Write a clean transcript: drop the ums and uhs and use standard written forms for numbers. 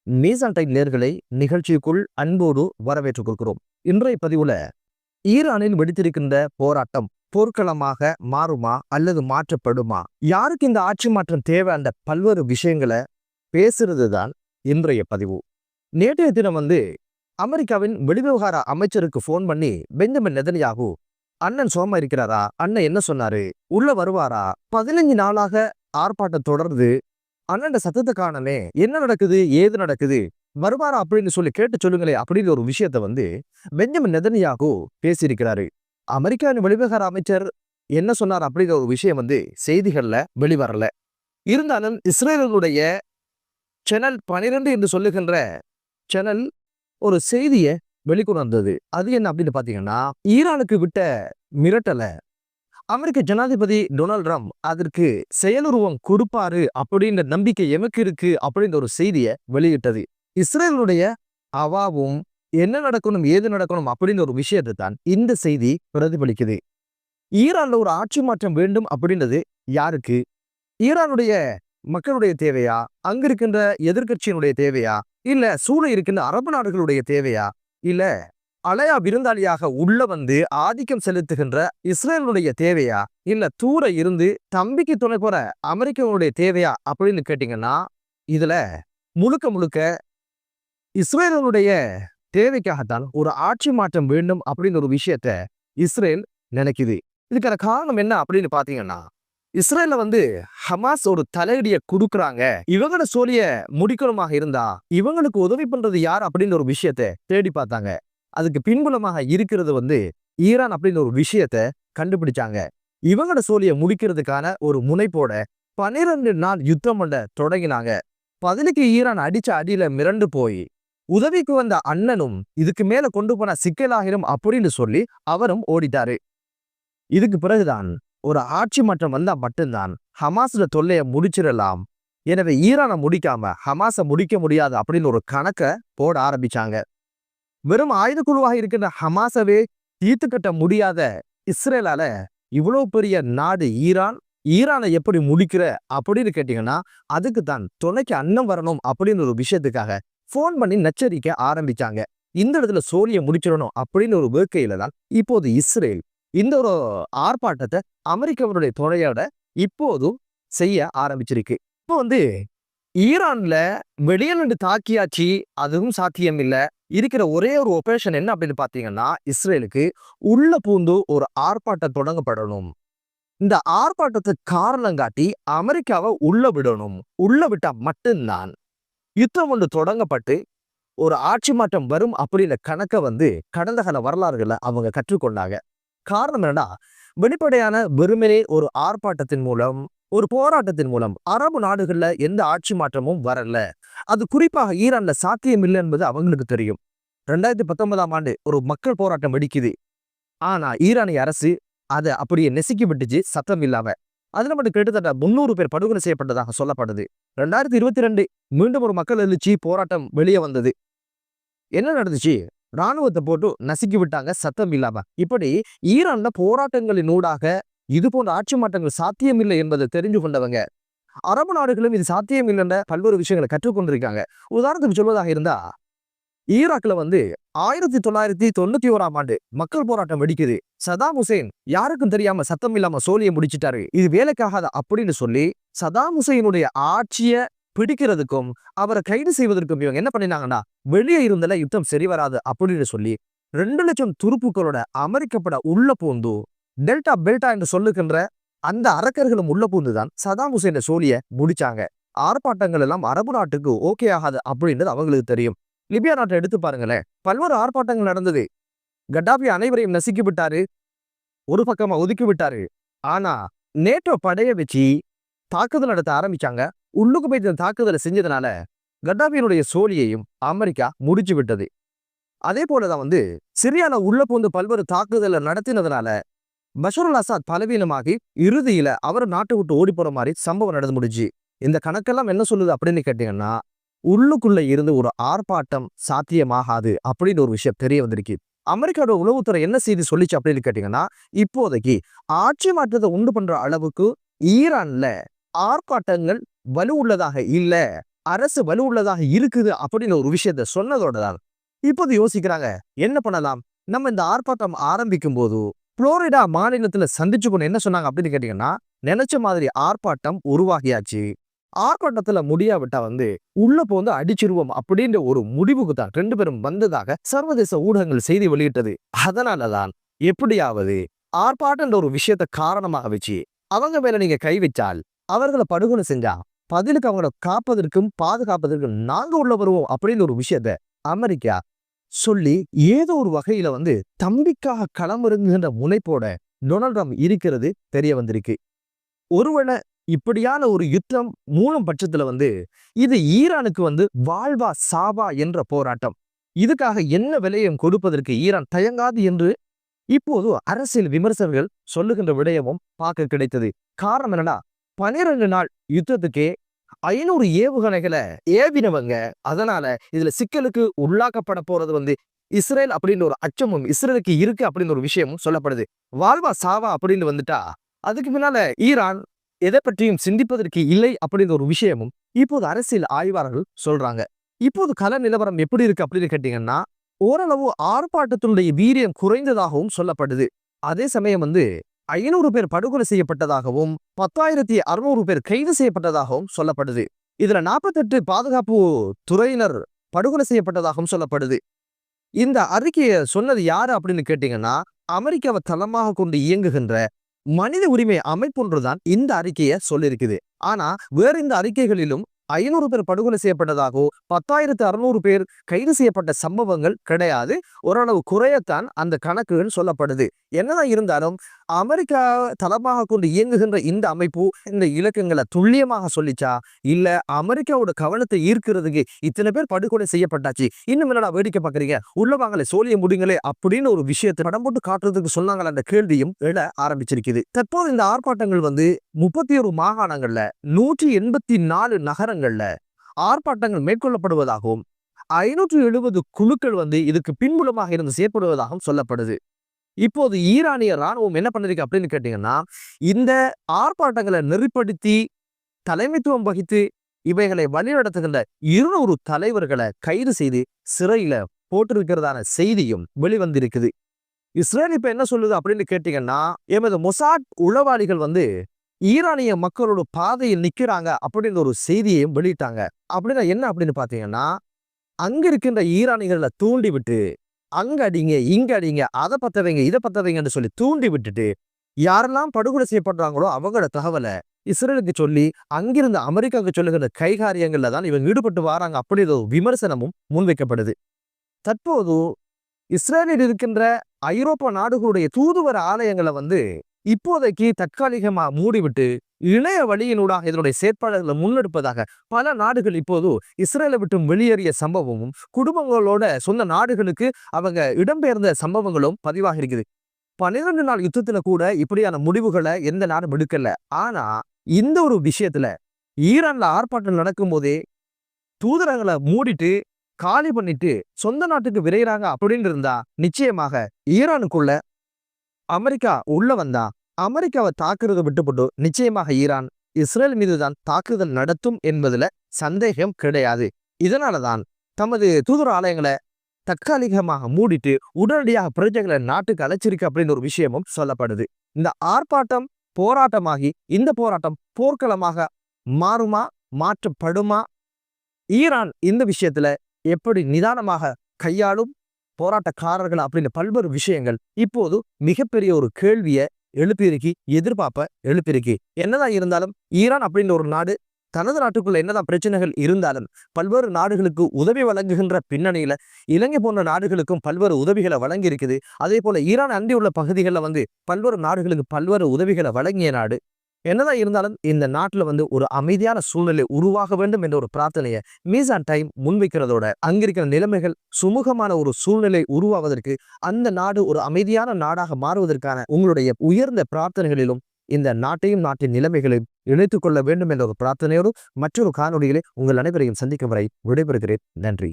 Nisan time நேர்களை நிகழ்ச்சிக்குள் அன்போடு வரவேற்றுக் கொள்கிறோம். இன்றைய பதிவுல ஈரானில் வெடித்திருக்கின்ற போராட்டம் போர்க்களமாக மாறுமா அல்லது மாற்றப்படுமா, யாருக்கு இந்த ஆட்சி மாற்றம் தேவை, அந்த பல்வேறு விஷயங்களை பேசுறது தான் இன்றைய பதிவு. நேற்றைய தினம் அமெரிக்காவின் வெளிவிவகார அமைச்சருக்கு போன் பண்ணி பெஞ்சமின் நெதன்யாகு அண்ணன் சோமா இருக்கிறாரா, அண்ணன் என்ன சொன்னாரு, உள்ள வருவாரா, 15 நாளாக ஆர்ப்பாட்டம் தொடர்ந்து அண்ணன் சத்தத்தை காணமே, என்ன நடக்குது ஏது நடக்குது, வருவாரா அப்படின்னு சொல்லி கேட்டு சொல்லுங்களே அப்படின்னு ஒரு விஷயத்த பெஞ்சமின் நெதன்யாகு பேசியிருக்கிறாரு. அமெரிக்காவின் வெளிவிவகார அமைச்சர் என்ன சொன்னார் அப்படிங்கிற ஒரு விஷயம் செய்திகள்ல வெளிவரல. இருந்தாலும் இஸ்ரேலுடைய சேனல் 12 என்று சொல்லுகின்ற சேனல் ஒரு செய்தியை வெளிக்கொண்டு வந்தது. அது என்ன அப்படின்னு பாத்தீங்கன்னா, ஈரானுக்கு விட்ட மிரட்டலை அமெரிக்க ஜனாதிபதி டொனால்ட் ட்ரம்ப் அதற்கு செயலுருவம் கொடுப்பாரு அப்படின்ற நம்பிக்கை எமக்கு இருக்கு அப்படின்ற ஒரு செய்தியை வெளியிட்டது. இஸ்ரேலுடைய அவாவும் என்ன நடக்கணும் ஏது நடக்கணும் அப்படின்ற ஒரு விஷயத்தை தான் இந்த செய்தி பிரதிபலிக்குது. ஈரான்ல ஒரு ஆட்சி மாற்றம் வேண்டும் அப்படின்றது யாருக்கு? ஈரானுடைய மக்களுடைய தேவையா, அங்க இருக்கின்ற எதிர்கட்சியினுடைய தேவையா, இல்ல சூழ இருக்கின்ற அரபு நாடுகளுடைய தேவையா, இல்ல அலையா விருந்தாளியாக உள்ள ஆதிக்கம் செலுத்துகின்ற இஸ்ரேலுடைய தேவையா, இல்ல தூர இருந்து தம்பிக்கு துணை போற அமெரிக்காவுடைய தேவையா அப்படின்னு கேட்டீங்கன்னா, இதுல முழுக்க முழுக்க இஸ்ரேலுடைய தேவைக்காகத்தான் ஒரு ஆட்சி மாற்றம் வேண்டும் அப்படின்னு ஒரு விஷயத்த இஸ்ரேல் நினைக்குது. இதுக்கான காரணம் என்ன அப்படின்னு பாத்தீங்கன்னா, இஸ்ரேல்ல ஹமாஸ் ஒரு தலையடியை கொடுக்குறாங்க, இவங்களோட சோழிய முடிக்கணுமாக இருந்தா இவங்களுக்கு உதவி பண்றது யார் அப்படின்னு ஒரு விஷயத்த தேடி பார்த்தாங்க. அதுக்கு பின்புலமாக இருக்கிறது ஈரான் அப்படின்னு ஒரு விஷயத்த கண்டுபிடிச்சாங்க. இவங்களோட சோழியை முடிக்கிறதுக்கான ஒரு முனைப்போட 12 நாள் யுத்தம் பண்ண தொடங்கினாங்க. பதிலுக்கு ஈரான் அடிச்ச அடியில மிரண்டு போய் உதவிக்கு வந்த அண்ணனும் இதுக்கு மேல கொண்டு போன சிக்கலாகிரும் அப்படின்னு சொல்லி அவரும் ஓடிட்டாரு. இதுக்கு பிறகுதான் ஒரு ஆட்சி மாற்றம் வந்தா மட்டும்தான் ஹமாஸ்ல தொல்லையை முடிச்சிடலாம், எனவே ஈரானை முடிக்காம ஹமாஸை முடிக்க முடியாது அப்படின்னு ஒரு கணக்கை போட ஆரம்பிச்சாங்க. வெறும் ஆயுத குழுவாக இருக்கின்ற ஹமாஸவே தீர்த்து கட்ட முடியாத இஸ்ரேலால இவ்வளவு பெரிய நாடு ஈரானை எப்படி முடிக்கிற அப்படின்னு கேட்டீங்கன்னா, அதுக்கு தான் துணைக்கு அண்ணன் வரணும் அப்படின்னு ஒரு விஷயத்துக்காக போன் பண்ணி நச்சரிக்க ஆரம்பிச்சாங்க. இந்த இடத்துல சோழியை முடிச்சிடணும் அப்படின்னு ஒரு வேட்கையில தான் இப்போது இஸ்ரேல் இந்த ஒரு ஆர்ப்பாட்டத்தை அமெரிக்காவுடைய துணையோட இப்போதும் செய்ய ஆரம்பிச்சிருக்கு. இப்போ ஈரான்ல வெளியே நின்று தாக்கியாச்சு, அதுவும் சாத்தியம் இல்லை. இருக்கிற ஒரே ஒரு ஆபரேஷன் என்ன அப்படின்னு பாத்தீங்கன்னா, இஸ்ரேலுக்கு உள்ள பூந்து ஒரு ஆர்ப்பாட்டம் தொடங்கப்படணும். இந்த ஆர்ப்பாட்டத்துக்கு காரணம் காட்டி அமெரிக்காவை உள்ள விடணும். உள்ள விட்டா மட்டும்தான் யுத்தம் ஒன்று தொடங்கப்பட்டு ஒரு ஆட்சி மாற்றம் வரும் அப்படின்ற கணக்கை கடந்த கால வரலாறுகளை அவங்க கற்றுக்கொண்டாங்க. காரணம் என்னன்னா, வெளிப்படையான வெறுமனே ஒரு ஆர்ப்பாட்டத்தின் மூலம், ஒரு போராட்டத்தின் மூலம் அரபு நாடுகள்ல எந்த ஆட்சி மாற்றமும் வரல. அது குறிப்பாக ஈரான்ல சாத்தியம் இல்லை என்பது அவங்களுக்கு தெரியும். 2019ஆம் ஆண்டு ஒரு மக்கள் போராட்டம் வெடிக்குது. ஆனா ஈரானிய அரசு அதை அப்படியே நெசுக்கி விட்டுச்சு சத்தம் இல்லாம. அதுல மட்டும் கிட்டத்தட்ட 300 பேர் படுகொலை செய்யப்பட்டதாக சொல்லப்படுது. 2022 மீண்டும் ஒரு மக்கள் எழுச்சி போராட்டம் வெளியே வந்தது. என்ன நடந்துச்சு? ராணுவத்தை போட்டு நசுக்கி விட்டாங்க சத்தம் இல்லாம. இப்படி ஈரான்ல போராட்டங்களின் ஊடாக இது போன்ற ஆட்சி மாற்றங்கள் சாத்தியம் இல்லை என்பதை தெரிஞ்சு கொண்டவங்க அரபு நாடுகளும் இது சாத்தியம் இல்லைன்ற பல்வேறு விஷயங்களை கற்றுக்கொண்டிருக்காங்க. உதாரணத்துக்கு சொல்வதாக இருந்தா, ஈராக்ல 1991ஆம் ஆண்டு மக்கள் போராட்டம் வெடிக்குது. சதாம் ஹுசேன் யாருக்கும் தெரியாம சத்தம் இல்லாம சோழியை முடிச்சிட்டாரு. இது வேலைக்காகாத அப்படின்னு சொல்லி சதாம் ஹுசைனுடைய ஆட்சியை பிடிக்கிறதுக்கும் அவரை கைது செய்வதற்கும் இவங்க என்ன பண்ணினாங்கன்னா, வெளியே இருந்தல யுத்தம் சரி வராது அப்படின்னு சொல்லி 2 லட்சம் துருப்புக்களோட அமெரிக்கப்பட உள்ள பூந்து டெல்டா பெல்டா என்று சொல்லுகின்ற அந்த அரக்கர்களும் உள்ள பூந்துதான் சதாம் ஹுசேன் சோழியை முடிச்சாங்க. ஆர்ப்பாட்டங்கள் எல்லாம் அரபு நாட்டுக்கு ஓகே ஆகாது அப்படின்றது அவங்களுக்கு தெரியும். லிபியா நாட்டை எடுத்து பாருங்களேன், பல்வேறு ஆர்ப்பாட்டங்கள் நடந்தது. கட்டாபி அனைவரையும் நசுக்கி விட்டாரு, ஒரு பக்கமா ஒதுக்கி விட்டாரு. ஆனா நேட்டோ படையை வச்சு தாக்குதல் நடத்த ஆரம்பிச்சாங்க. உள்ளுக்கு போய் தாக்குதலை செஞ்சதுனால கட்டாபியினுடைய சோழியையும் அமெரிக்கா முடிச்சு விட்டது. அதே போலதான் சிரியால உள்ள பூந்து பல்வேறு தாக்குதலை நடத்தினதுனால பஷர் அல் அசாத் பலவீனமாகி இறுதியில அவர் நாட்டை விட்டு ஓடி போற மாதிரி சம்பவம் நடந்து முடிஞ்சு. இந்த கணக்கெல்லாம் என்ன சொல்லுது அப்படின்னு கேட்டீங்கன்னா, உள்ளுக்குள்ள இருந்து ஒரு ஆர்ப்பாட்டம் சாத்தியமாகாது அப்படின்னு ஒரு விஷயம் தெரிய வந்திருக்கு. அமெரிக்காவோட உளவுத்துறை என்ன செய்தி சொல்லிச்சு அப்படின்னு கேட்டீங்கன்னா, இப்போதைக்கு ஆட்சி மாற்றத்தை உண்டு பண்ற அளவுக்கு ஈரான்ல ஆர்ப்பாட்டங்கள் வலு உள்ளதாக இல்ல அரசு வலுவுள்ளதாக இருக்குது அப்படின்னு ஒரு விஷயத்த சொன்னதோட தான் இப்போது யோசிக்கிறாங்க என்ன பண்ணலாம். நம்ம இந்த ஆர்ப்பாட்டம் ஆரம்பிக்கும் போது புளோரிடா மாநிலத்துல சந்திச்சு கொண்டு என்ன சொன்னாங்க அப்படின்னு கேட்டீங்கன்னா, நினைச்ச மாதிரி ஆர்ப்பாட்டம் உருவாகியாச்சு. ஆர்ப்பாட்டத்துல முடியாவிட்டா உள்ள போந்து அடிச்சிருவோம் அப்படின்ற ஒரு முடிவுக்கு தான் 2 பேரும் வந்ததாக சர்வதேச ஊடகங்கள் செய்தி வெளியிட்டது. அதனாலதான் எப்படியாவது ஆர்ப்பாட்டன்ற ஒரு விஷயத்த காரணமாக வச்சு அவங்க மேல நீங்க கை வச்சால், அவர்களை படுகொலை செஞ்சா பதிலுக்கு அவங்கள காப்பதற்கும் பாதுகாப்பதற்கும் நாங்க உள்ள வருவோம் அப்படின்னு ஒரு விஷயத்த அமெரிக்கா சொல்லி ஏதோ ஒரு வகையில தம்பிக்காக களமிறங்குகின்ற முனைப்போட டொனால்ட் ட்ரம்ப் இருக்கிறது தெரிய வந்திருக்கு. ஒருவேளை இப்படியான ஒரு யுத்தம் மூலம் பட்சத்துல இது ஈரானுக்கு வாழ்வா சாவா என்ற போராட்டம். இதுக்காக என்ன விலையும் கொடுப்பதற்கு ஈரான் தயங்காது என்று இப்போது அரசியல் விமர்சகர்கள் சொல்லுகின்ற விடயமும் பார்க்க கிடைத்தது. காரணம் என்னன்னா, 12 நாள் யுத்தத்துக்கே 500 ஏவுகணைகளை ஏவினவங்க. அதனால இதுல சிக்கலுக்கு உள்ளாக்கப்பட போறது இஸ்ரேல் அப்படின்னு ஒரு அச்சமும் இஸ்ரேலுக்கு இருக்கு அப்படின்னு ஒரு விஷயமும் சொல்லப்படுது. வாழ்வா சாவா அப்படின்னு வந்துட்டா அதுக்கு பின்னால ஈரான் எதை பற்றியும் சிந்திப்பதற்கு இல்லை அப்படின்ற ஒரு விஷயமும் இப்போது அரசியல் ஆய்வாளர்கள் சொல்றாங்க. இப்போது கள நிலவரம் எப்படி இருக்கு அப்படின்னு கேட்டீங்கன்னா, ஓரளவு ஆர்ப்பாட்டத்தினுடைய வீரியம் குறைந்ததாகவும் சொல்லப்படுது. அதே சமயம் 500 பேர் படுகொலை செய்யப்பட்டதாகவும் 10,600 பேர் கைது செய்யப்பட்டதாகவும் சொல்லப்படுது. இதுல 48 பாதுகாப்பு துறையினர் படுகொலை செய்யப்பட்டதாகவும் சொல்லப்படுது. இந்த அறிக்கையை சொன்னது யாரு அப்படின்னு கேட்டீங்கன்னா, அமெரிக்காவை தளமாக கொண்டு இயங்குகின்ற மனித உரிமை அமைப்பொன்றுதான் இந்த அறிக்கையை சொல்லியிருக்குது. ஆனா வேற இந்த அறிக்கைகளிலும் 500 பேர் படுகொலை செய்யப்பட்டதாகவோ 10,600 பேர் கைது செய்யப்பட்ட சம்பவங்கள் கிடையாது. ஓரளவு குறையத்தான் அந்த கணக்குகள் சொல்லப்படுது. என்னதான் இருந்தாலும் அமெரிக்கா தளமாக கொண்டு இயங்குகின்ற இந்த அமைப்பு இந்த இலக்கங்களை துல்லியமாக சொல்லிச்சா, இல்ல அமெரிக்காவோட கவனத்தை ஈர்க்கிறதுக்கு இத்தனை பேர் படுகொலை செய்யப்பட்டாச்சு, இன்னும் என்னடா வேடிக்கை பார்க்குறீங்க, உள்ள வாங்கலை சோழிய முடிங்களே அப்படின்னு ஒரு விஷயத்தை படம் போட்டு காட்டுறதுக்கு சொன்னாங்களா என்ற கேள்வியும் எழ ஆரம்பிச்சிருக்குது. தற்போது இந்த ஆர்ப்பாட்டங்கள் 31 மாகாணங்கள்ல 184 நகரங்கள்ல ஆர்ப்பாட்டங்கள் மேற்கொள்ளப்படுவதாகவும் 570 குழுக்கள் இதுக்கு பின்புலமாக இருந்து செயற்படுவதாகவும் சொல்லப்படுது. இப்போது ஈரானிய ராணுவம் என்ன பண்ணிருக்கு அப்படின்னு கேட்டீங்கன்னா, இந்த ஆர்ப்பாட்டங்களை நெறிப்படுத்தி தலைமைத்துவம் வகித்து இவைகளை வழிநடத்துகின்ற 200 தலைவர்களை கைது செய்து சிறையில போட்டிருக்கிறதான செய்தியும் வெளிவந்திருக்குது. இஸ்ரேல் இப்ப என்ன சொல்லுது அப்படின்னு கேட்டீங்கன்னா, எமது மொசாட் உளவாளிகள் ஈரானிய மக்களோட பாதையில் நிக்கிறாங்க அப்படின்ற ஒரு செய்தியையும் வெளியிட்டாங்க. அப்படின்னா என்ன அப்படின்னு பாத்தீங்கன்னா, அங்க இருக்கின்ற ஈரானிகளை தூண்டி விட்டு அங்க அடிங்க இங்க அடிங்க, அதை பத்த வைங்க இதை பத்த வைங்கன்னு சொல்லி தூண்டி விட்டுட்டு யாரெல்லாம் படுகொலை செய்யப்படுறாங்களோ அவங்களோட தகவலை இஸ்ரேலுக்கு சொல்லி அங்கிருந்து அமெரிக்காவுக்கு சொல்லுகிற கைகாரியங்கள்ல தான் இவங்க ஈடுபட்டு வராங்க அப்படின்ற ஒரு விமர்சனமும் முன்வைக்கப்படுது. தற்போது இஸ்ரேலில் இருக்கின்ற ஐரோப்பா நாடுகளுடைய தூதுவர ஆலயங்களை இப்போதைக்கு தற்காலிகமா மூடிவிட்டு இணைய வழியினூடாக இதனுடைய செயற்பாடுகளை முன்னெடுப்பதாக பல நாடுகள் இப்போது இஸ்ரேலை விட்டு வெளியேறிய சம்பவமும் குடும்பங்களோட சொந்த நாடுகளுக்கு அவங்க இடம்பெயர்ந்த சம்பவங்களும் பதிவாக இருக்குது. 12 நாள் யுத்தத்துல கூட இப்படியான முடிவுகளை எந்த நாடும் எடுக்கல. ஆனா இந்த ஒரு விஷயத்துல ஈரான்ல ஆர்ப்பாட்டம் நடக்கும் போதே தூதரங்களை மூடிட்டு காலி பண்ணிட்டு சொந்த நாட்டுக்கு விரைகிறாங்க அப்படின்னு இருந்தா நிச்சயமாக ஈரானுக்குள்ள அமெரிக்கா உள்ள வந்தா அமெரிக்காவை தாக்குறதை விட்டுப்பட்டு நிச்சயமாக ஈரான் இஸ்ரேல் மீதுதான் தாக்குதல் நடத்தும் என்பதுல சந்தேகம் கிடையாது. இதனாலதான் தமது தூதர ஆலயங்களை தற்காலிகமாக மூடிட்டு உடனடியாக பிரஜைகளை நாட்டுக்கு அழைச்சிருக்கு அப்படின்னு ஒரு விஷயமும் சொல்லப்படுது. இந்த ஆர்ப்பாட்டம் போராட்டமாகி இந்த போராட்டம் போர்க்களமாக மாறுமா, மாற்றப்படுமா? ஈரான் இந்த விஷயத்துல எப்படி நிதானமாக கையாளும் போராட்டக்காரர்கள் அப்படின்னு பல்வேறு விஷயங்கள் இப்போது மிகப்பெரிய ஒரு கேள்வியை எழுப்பியிருக்கு, எதிர்பார்ப்ப எழுப்பியிருக்கு. என்னதான் இருந்தாலும் ஈரான் அப்படின்ற ஒரு நாடு தனது நாட்டுக்குள்ள என்னதான் பிரச்சனைகள் இருந்தாலும் பல்வேறு நாடுகளுக்கு உதவி வழங்குகின்ற பின்னணியில இலங்கை போன்ற நாடுகளுக்கும் பல்வேறு உதவிகளை வழங்கி இருக்குது. அதே போல ஈரான் அண்டியுள்ள பகுதிகளில் பல்வேறு நாடுகளுக்கு பல்வேறு உதவிகளை வழங்கிய நாடு. என்னதான் இருந்தாலும் இந்த நாட்டுல ஒரு அமைதியான சூழ்நிலை உருவாக வேண்டும் என்ற ஒரு பிரார்த்தனையை மீசான் டைம் முன்வைக்கிறதோட அங்கிருக்கிற நிலைமைகள் சுமூகமான ஒரு சூழ்நிலை உருவாவதற்கு, அந்த நாடு ஒரு அமைதியான நாடாக மாறுவதற்கான உங்களுடைய உயர்ந்த பிரார்த்தனைகளிலும் இந்த நாட்டையும் நாட்டின் நிலைமைகளையும் இணைத்துக் கொள்ள வேண்டும் என்ற ஒரு பிரார்த்தனையோடு மற்றொரு காணொலியிலே உங்கள் அனைவரையும் சந்திக்கும் வரை விடைபெறுகிறேன். நன்றி.